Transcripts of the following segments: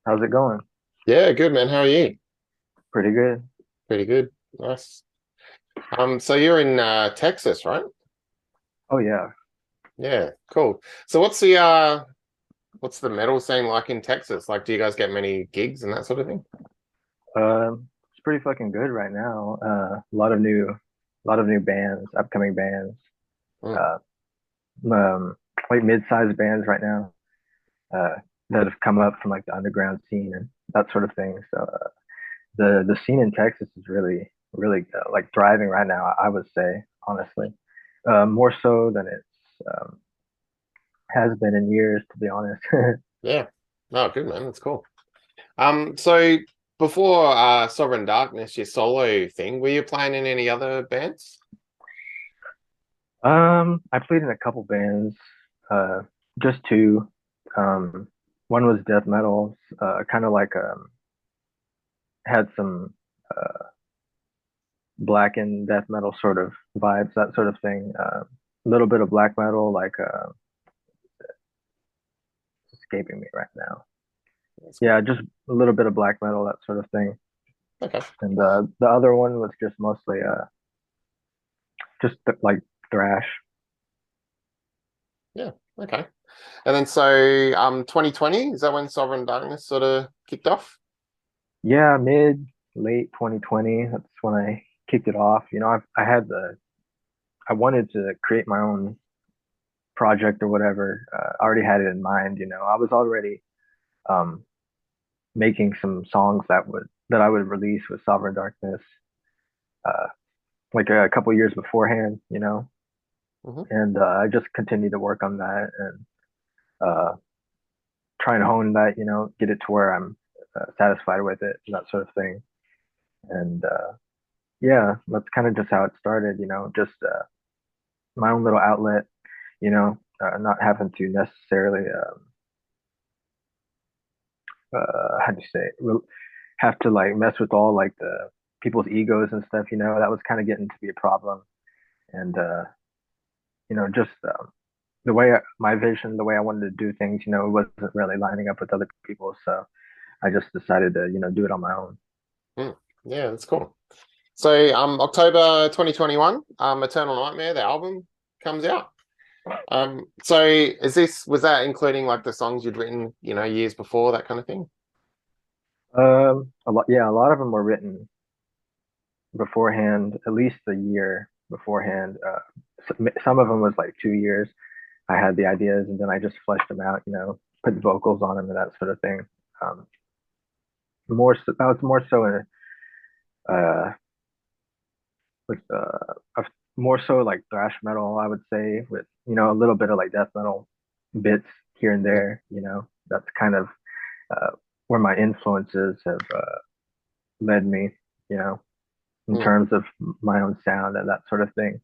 How's it going? Yeah, good man. How are you? Pretty good. Pretty good. Nice. So you're in Texas, right? Oh yeah. Yeah, cool. So what's the metal scene like in Texas? Like, do you guys get many gigs and that sort of thing? It's pretty fucking good right now. A lot of new bands, upcoming bands, Mm. uh, um, like mid-sized bands right now, uh, that have come up from like the underground scene and that sort of thing. So the scene in Texas is really like thriving right now. I would say honestly, more so than it's has been in years, to be honest. Yeah. No, good man. That's cool. So before Sovereign Darkness, your solo thing, were you playing in any other bands? I played in a couple bands, uh, just two. Um, one was death metal, kind of like had some uh, black and death metal sort of vibes, that sort of thing. A little bit of black metal, like escaping me right now. That's cool. Yeah, just a little bit of black metal, that sort of thing. Okay. And the other one was just mostly like thrash. Yeah. Okay. And then so 2020, is that when Sovereign Darkness sort of kicked off? Yeah, mid late 2020. That's when I kicked it off. I had I wanted to create my own project or whatever. I already had it in mind. I was already um, making some songs that I would release with Sovereign Darkness, uh, like a couple years beforehand. Hmm. And I just continued to work on that and uh, try and hone that. Get it to where I'm satisfied with it, that sort of thing. And yeah, that's kind of just how it started. Just my own little outlet. Not having to necessarily how do you say have to like mess with all like the people's egos and stuff. That was kind of getting to be a problem. And just my vision, the way I wanted to do things, it wasn't really lining up with other people. So I just decided to do it on my own. Mm. Yeah, that's cool. So October 2021, Eternal Nightmare, the album comes out. So was that including like the songs you'd written, years before, that kind of thing? A lot of them were written beforehand, at least a year beforehand. Some of them was like 2 years. I had the ideas and then I just fleshed them out, put vocals on them and that sort of thing. Um, that was more so in uh, with more so like thrash metal, I would say, with a little bit of like death metal bits here and Mm. there. That's kind of uh, where my influences have led me. You know, in Mm. terms of my own sound and that sort of thing.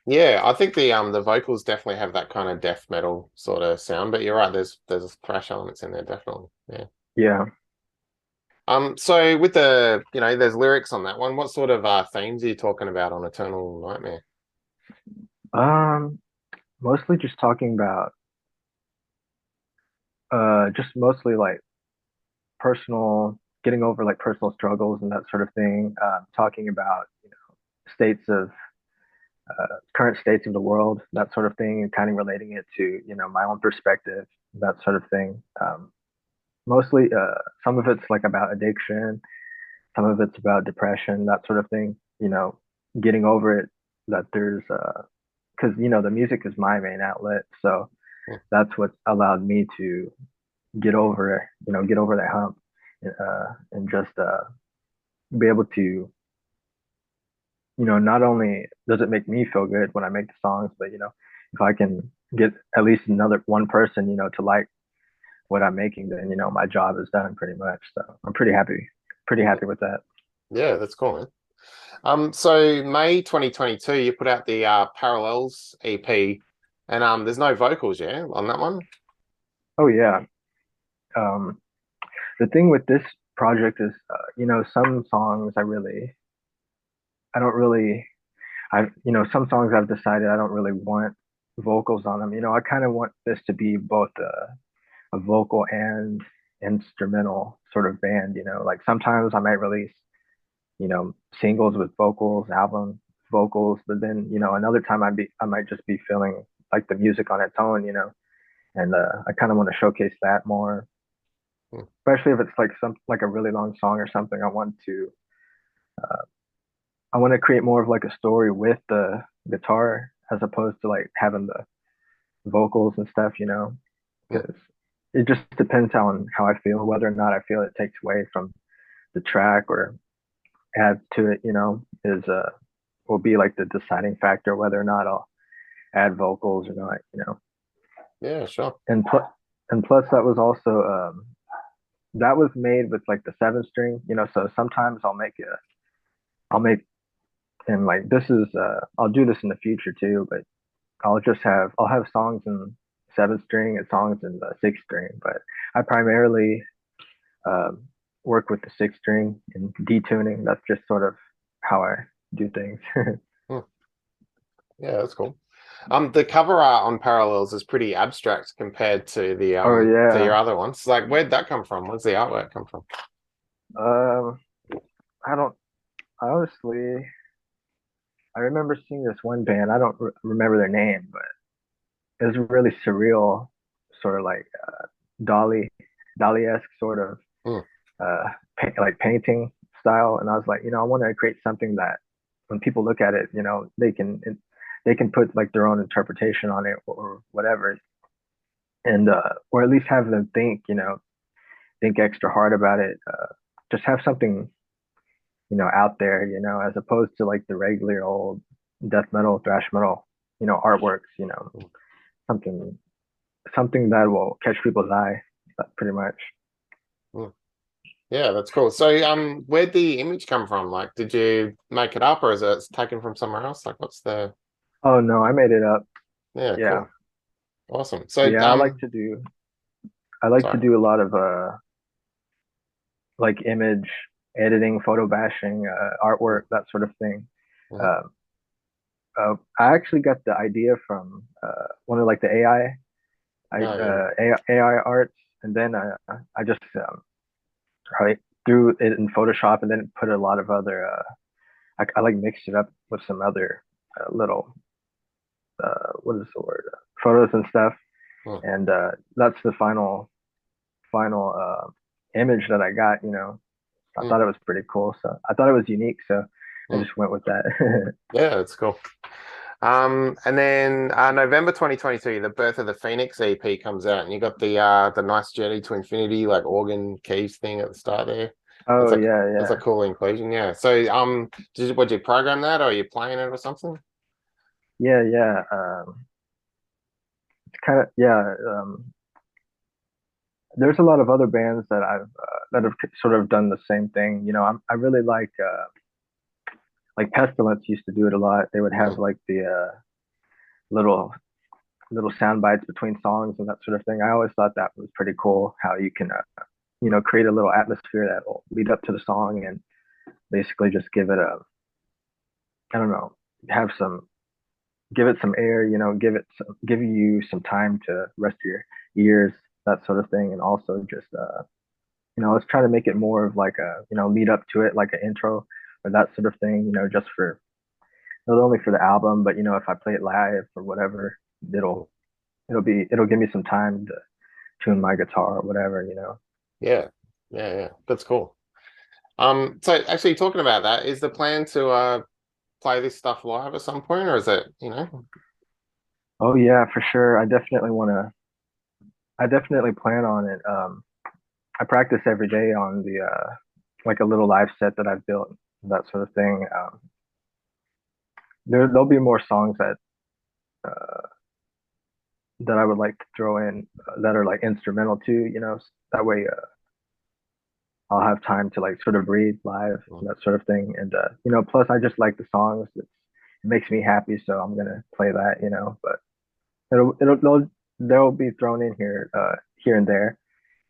Yeah, I think the vocals definitely have that kind of death metal sort of sound, but you're right, there's thrash elements in there, definitely. Yeah. Yeah. So with there's lyrics on that one. What sort of themes are you talking about on Eternal Nightmare? Um, Mostly just talking about just mostly like personal, getting over like personal struggles and that sort of thing. Talking about states of current states of the world, that sort of thing, and kind of relating it to my own perspective, that sort of thing. Mostly, some of it's like about addiction, some of it's about depression, that sort of thing. Getting over it. That there's because the music is my main outlet, so Mm. that's what allowed me to get over it. Get over that hump, and just be able to not only does it make me feel good when I make the songs, but if I can get at least another one person, to like what I'm making, then my job is done pretty much. So I'm pretty happy with that. Yeah, that's cool, man. So May 2022, you put out the Parallels EP, and there's no vocals, yeah, on that one. Oh yeah. Um, the thing with this project is, some songs I really I don't really some songs I've decided I don't really want vocals on them. I kind of want this to be both a vocal and instrumental sort of band. Like sometimes I might release singles with vocals, album vocals, but then another time I might just be feeling like the music on its own. And I kind of want to showcase that more, Hmm. especially if it's like a really long song or something. I want to create more of like a story with the guitar as opposed to like having the vocals and stuff, Hmm. because it just depends on how I feel, whether or not I feel it takes away from the track or adds to it, is will be like the deciding factor whether or not I'll add vocals or not. Yeah, sure. And plus, that was also that was made with like the 7 string, so sometimes I'll make and like this is I'll do this in the future too, but I'll have songs in 7 string and songs in the 6 string, but I primarily um, work with the 6 string and detuning. That's just sort of how I do things. Hmm. Yeah, that's cool. The cover art on Parallels is pretty abstract compared to the Oh to your yeah. other ones. Like, where'd that come from? Where's the artwork come from? Um, I don't honestly. I remember seeing this one band. I don't remember their name, but it was really surreal, sort of like Dolly, Dolly-esque sort of Hmm. like painting style. And I was like, I want to create something that when people look at it, they can put like their own interpretation on it or whatever, and or at least have them think, think extra hard about it. Just have something, out there, as opposed to like the regular old death metal, thrash metal, artworks, something something that will catch people's eye, pretty much. Hmm. Yeah, that's cool. So, where'd the image come from? Like, did you make it up or is it taken from somewhere else? Like, what's the? Oh no, I made it up. Yeah, Yeah, cool. Awesome. So, yeah. I like to sorry. do a lot of like image editing, photo bashing, Hmm. artwork, that sort of thing. Mhm. Uh, I actually got the idea from one of like the Oh, yeah. AI arts, and then I just I threw it in Photoshop and then put a lot of other I like mixed it up with some other little what is the word photos and stuff, Hmm. and that's the final image that I got. I Hmm. thought it was pretty cool, so I thought it was unique, so I Hmm. just went with that. Yeah, that's cool. And then November 2022, the Birth of the Phoenix EP comes out, and you got the nice Journey to Infinity like organ keys thing at the start there. That's Oh like yeah, that's a yeah, cool inclusion. Yeah. So would you program that or are you playing it or something? yeah. It's kind of yeah. There's a lot of other bands that have sort of done the same thing. I really like Pestilence used to do it a lot. They would Mm, have like the little sound bites between songs and that sort of thing. I always thought that was pretty cool how you can create a little atmosphere that will lead up to the song and basically just give it a I don't know have some give it some air, give you some time to rest your ears, that sort of thing, and also just let's try to make it more of like a lead up to it, like an intro or that sort of thing, just for not only for the album, but if I play it live or whatever, mm. it'll give me some time to tune my guitar or whatever. Yeah, yeah. That's cool. So actually talking about that, is the plan to play this stuff live at some point, or is it, Oh yeah, for sure. I definitely plan on it. I practice every day on the like a little live set that I've built, that sort of thing. There'll be more songs uh, that I would like to throw in that are like instrumental too. That way I'll have time to like sort of breathe live Mm, and that sort of thing. And plus I just like the songs. It makes me happy, so I'm gonna play that. But they'll be thrown in here and there,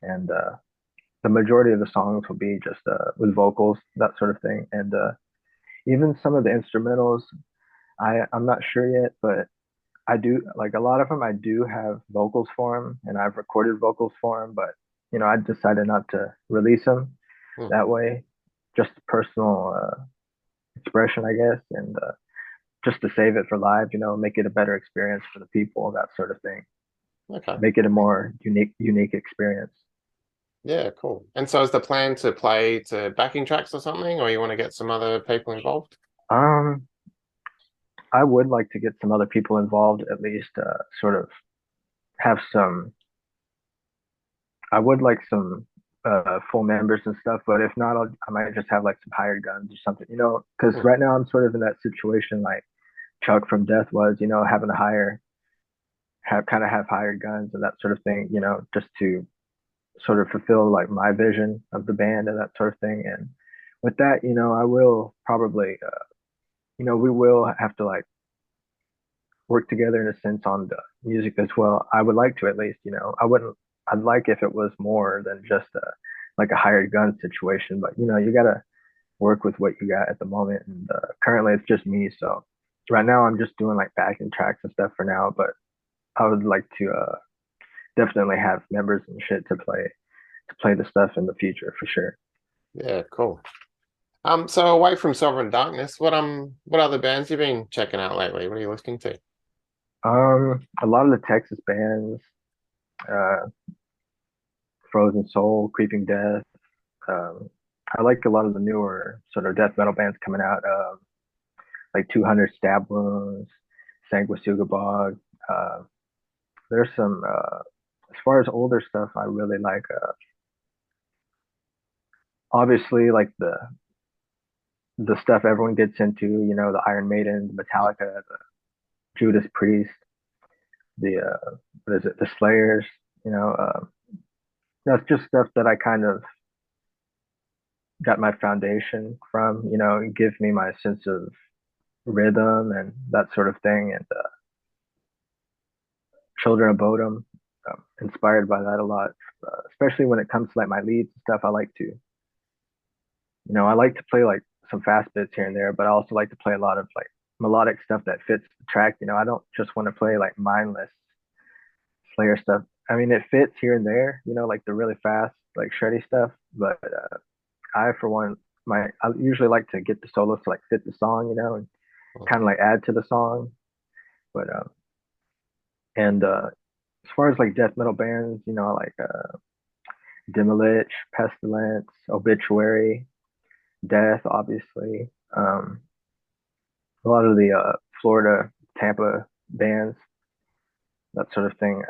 and the majority of the songs will be just with vocals, that sort of thing. And even some of the instrumentals, I'm not sure yet, but I do like a lot of them. I do have vocals for them, and I've recorded vocals for them, but I decided not to release them Hmm. that way. Just personal expression, I guess, and just to save it for live. Make it a better experience for the people, that sort of thing. Okay. Make it a more unique experience. Yeah, cool. And so is the plan to play to backing tracks or something, or you want to get some other people involved? Um, I would like to get some other people involved, at least sort of have some. I would like some full members and stuff, but if not, I might just have like some hired guns or something, because Hmm. right now I'm sort of in that situation like Chuck from Death was, having to have hired guns and that sort of thing, just to sort of fulfill like my vision of the band and that sort of thing. And with that, I will probably, we will have to like work together in a sense on the music as well. I would like to at least, I wouldn't. I'd like if it was more than just like a hired gun situation, but you gotta work with what you got at the moment. And currently, it's just me. So right now, I'm just doing like backing tracks and stuff for now. But I would like to definitely have members and shit to play the stuff in the future for sure. Yeah, cool. So away from Sovereign Darkness, what other bands you been checking out lately? What are you listening to? A lot of the Texas bands, uh, Frozen Soul, Creeping Death. Um, I like a lot of the newer sort of death metal bands coming out, like 200 Stab Wounds, Sanguisuga Bog. Uh, there's some, as far as older stuff, I really like, obviously, like the stuff everyone gets into, the Iron Maiden, the Metallica, the Judas Priest, the, what is it, the Slayers, you know, uh, that's just stuff that I kind of got my foundation from, it gives me my sense of rhythm and that sort of thing. And Children of Bodom, inspired by that a lot, especially when it comes to like my leads and stuff. I like to play like some fast bits here and there, but I also like to play a lot of like melodic stuff that fits the track. I don't just want to play like mindless Slayer stuff. I mean, it fits here and there, like the really fast, like shreddy stuff. But I, for one, I usually like to get the solos to like fit the song, and kind of like add to the song. But and as far as like death metal bands, I like Demolich, Pestilence, Obituary, Death, obviously. A lot of the Florida, Tampa bands, that sort of thing.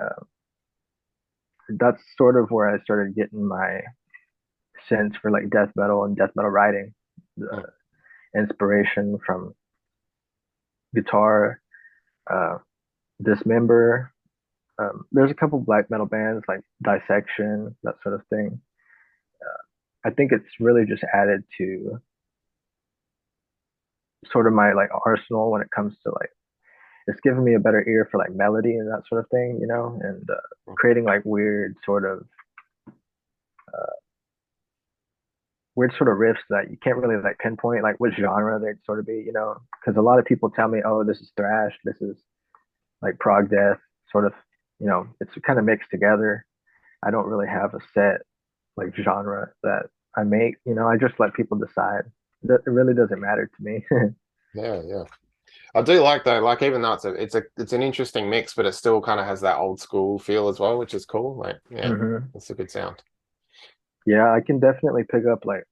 That's sort of where I started getting my sense for like death metal and death metal writing. The inspiration from guitar, uh, Dismember. There's a couple black metal bands like Dissection, that sort of thing. I think it's really just added to sort of my like arsenal when it comes to like it's given me a better ear for like melody and that sort of thing, and creating like weird sort of riffs that you can't really like pinpoint like which genre they'd sort of be, because a lot of people tell me, oh, this is thrash, this is like prog death, sort of, it's kind of mixed together. I don't really have a set like genre that I make, I just let people decide. It really doesn't matter to me. Yeah, yeah. I do like though, like even though it's an interesting mix, but it still kind of has that old school feel as well, which is cool. Like, yeah, hmm it's a good sound. Yeah, I can definitely pick up like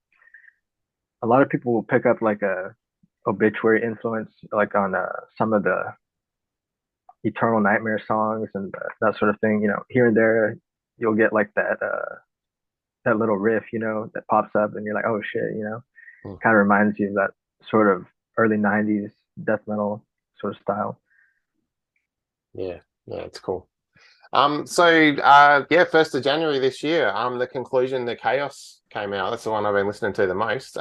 a lot of people will pick up like a obituary influence like on some of the Eternal Nightmare songs and that sort of thing. Here and there you'll get like that little riff, that pops up and you're like, oh shit, Hmm. kind of reminds you of that sort of early '90s death metal sort of style. Yeah, yeah, it's cool. So yeah, 1st of January this year, the conclusion, the Chaos came out. That's the one I've been listening to the most.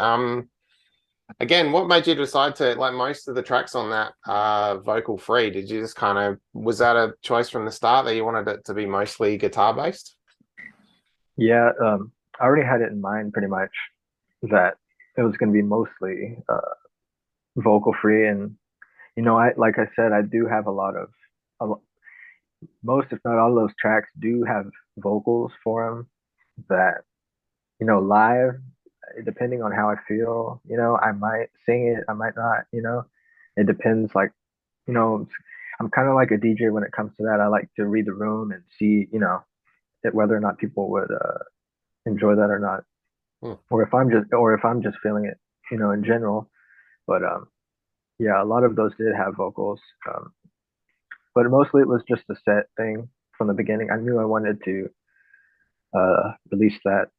Again, what made you decide to like most of the tracks on that vocal free? Did you just kind of was that a choice from the start that you wanted it to be mostly guitar based? Yeah, I already had it in mind pretty much that it was going to be mostly vocal free. And I like I said, I do have a, lo- most if not all of those tracks do have vocals for them that live, depending on how I feel, I might sing it, I might not. It depends. Like, you know, I'm kind of like a DJ when it comes to that. I like to read the room and see, whether or not people would enjoy that or not, Hmm. or if I'm just feeling it, in general. But yeah, a lot of those did have vocals, but mostly it was just a set thing from the beginning. I knew I wanted to release that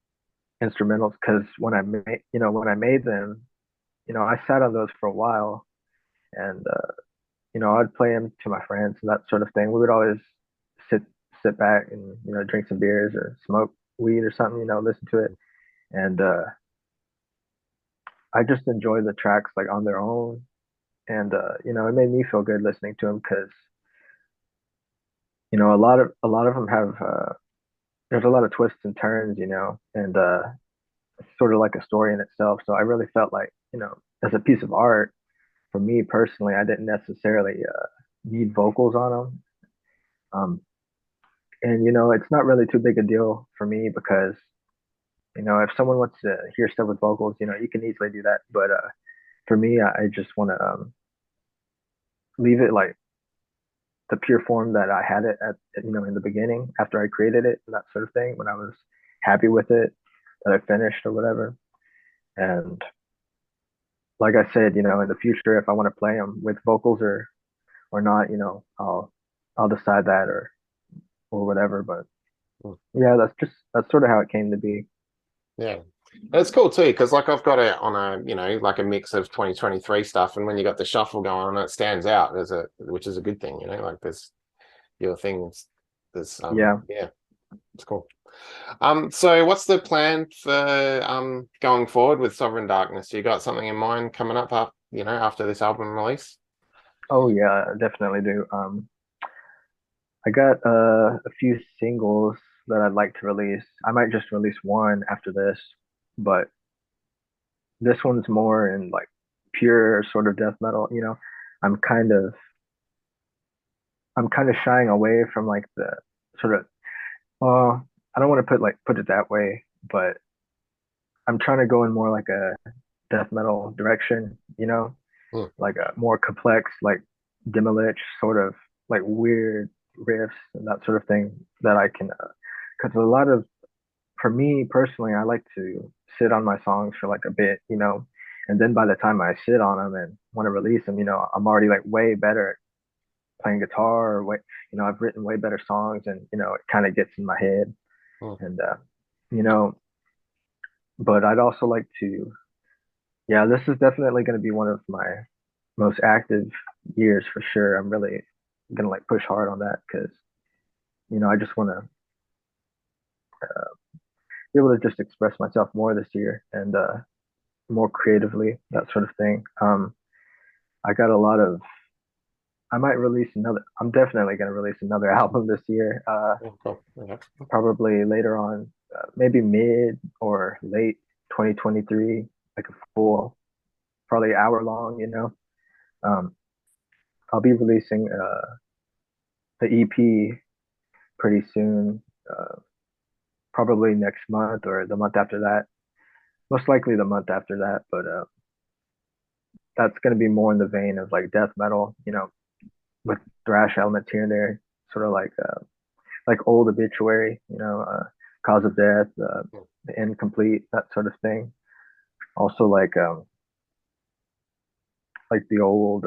instrumentals because when I made them, I sat on those for a while, and I'd play them to my friends and that sort of thing. We would always sit sit back and drink some beers or smoke weed or something, listen to it, and I just enjoy the tracks like on their own, and it made me feel good listening to them because a lot of them have there's a lot of twists and turns, and it's sort of like a story in itself. So I really felt like as a piece of art for me personally, I didn't necessarily need vocals on them. And it's not really too big a deal for me because if someone wants to hear stuff with vocals, you can easily do that. But for me, I just want to leave it like the pure form that I had it at in the beginning after I created it and that sort of thing when I was happy with it that I finished or whatever. And like I said, in the future, if I want to play them with vocals or not, I'll decide that or whatever. But Hmm. yeah, that's sort of how it came to be. Yeah. And it's cool too, because like I've got it on like a mix of 2023 stuff, and when you got the shuffle going on, it stands out as which is a good thing, like there's your things, there's Yeah. yeah, it's cool. So what's the plan for going forward with Sovereign Darkness? You got something in mind coming up, after this album release? Oh yeah, I definitely do. I got a few singles that I'd like to release. I might just release one after this, but this one's more in like pure sort of death metal. I'm kind of I'm kind of shying away from like the sort of I don't want to put it that way, but I'm trying to go in more like a death metal direction, Hmm. like a more complex, like Demilich sort of like weird riffs and that sort of thing that I can, because for me personally, I like to sit on my songs for like a bit, and then by the time I sit on them and want to release them, I'm already like way better at playing guitar or I've written way better songs and, it kind of gets in my head Hmm. and, you know, but I'd also like to, yeah, this is definitely going to be one of my most active years for sure. I'm really gonna like push hard on that because I just want to be able to just express myself more this year and more creatively, that sort of thing. I got a lot of. I might release another. I'm definitely gonna release another album this year. Oh, cool. Okay. Probably later on, maybe mid or late 2023, like a full, probably hour long. Um, I'll be releasing the EP pretty soon. Probably next month or the month after that. Most likely the month after that, but that's going to be more in the vein of like death metal, with thrash elements here and there, sort of like old obituary, cause of death, the incomplete, that sort of thing. Also like the old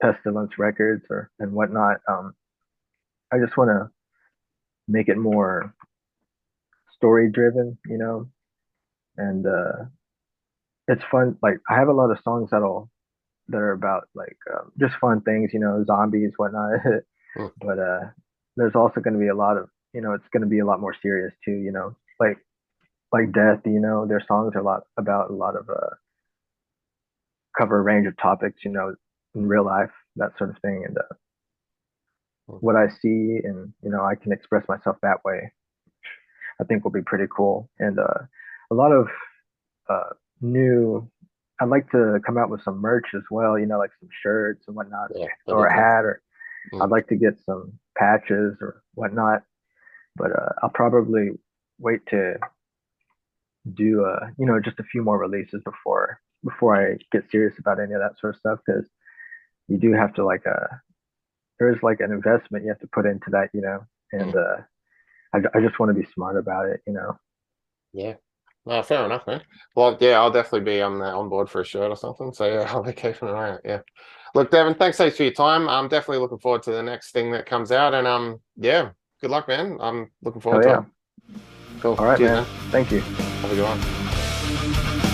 pestilence records or and whatnot. I just want to make it more story driven, and it's fun. Like I have a lot of songs that are about like just fun things, zombies, whatnot. Hmm. But there's also going to be a lot of, it's going to be a lot more serious too, like death. Their songs are a lot about a lot of cover a range of topics, in real life, that sort of thing, and Hmm. what I see, and I can express myself that way. I think will be pretty cool, and a lot of new. I'd like to come out with some merch as well, like some shirts and whatnot, Yeah, that'd or be a cool. hat, or I'd Mm. like to get some patches or whatnot. But I'll probably wait to do just a few more releases before I get serious about any of that sort of stuff, because you do have to there's like an investment you have to put into that, and Mm. I just want to be smart about it. Yeah. No, fair enough, man. Well, yeah, I'll definitely be on board for a shirt or something. So yeah, I'll be keeping an eye out. Yeah. Look, Devin, thanks heaps for your time. I'm definitely looking forward to the next thing that comes out. And yeah, good luck, man. I'm looking Oh forward to it. yeah. Cool. All right, Cheers, man. man. Thank you. Have a good one.